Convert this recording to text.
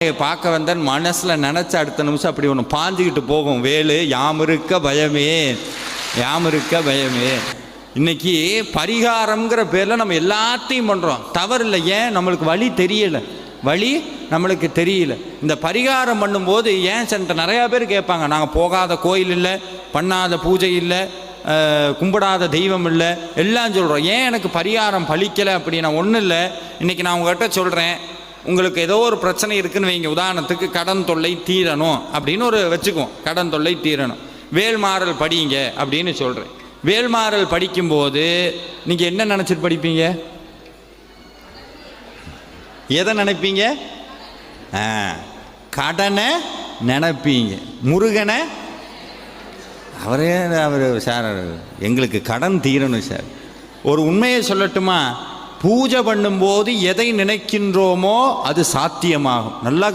பார்க்க வந்தேன் மனசில் நினச்ச அடுத்த நிமிஷம் அப்படி ஒன்று பாஞ்சிக்கிட்டு போகும். வேலு யாமிருக்க பயமே, யாமிருக்க பயமே. இன்னைக்கு பரிகாரம்ங்கிற பேரில் நம்ம எல்லாத்தையும் பண்ணுறோம். தவறு இல்லை. ஏன்? நம்மளுக்கு வழி தெரியலை, வழி நம்மளுக்கு தெரியல. இந்த பரிகாரம் பண்ணும்போது ஏன் சென்ற நிறையா பேர் கேட்பாங்க, நாங்கள் போகாத கோயில் இல்லை, பண்ணாத பூஜை இல்லை, கும்பிடாத தெய்வம் இல்லை, எல்லாம் சொல்கிறோம். ஏன் எனக்கு பரிகாரம் பலிக்கலை அப்படின்னா ஒன்றும் இல்லை. இன்றைக்கி நான் உங்கள்கிட்ட சொல்கிறேன், உங்களுக்கு ஏதோ ஒரு பிரச்சனை இருக்குன்னு வைங்க. உதாரணத்துக்கு கடன் தொல்லை தீரணும் அப்படின்னு ஒரு வச்சுக்குவோம். கடன் தொல்லை தீரணும், வேல்மாறல் படிங்க அப்படின்னு சொல்கிறேன். வேல்மாறல் படிக்கும்போது நீங்கள் என்ன நினச்சிட்டு படிப்பீங்க? எதை நினைப்பீங்க? கடனை நினைப்பீங்க. முருகனை அவர் சார் எங்களுக்கு கடன் தீரணும் சார். ஒரு உண்மையை சொல்லட்டுமா? பூஜை பண்ணும்போது எதை நினைக்கின்றோமோ அது சாத்தியமாகும். நல்லா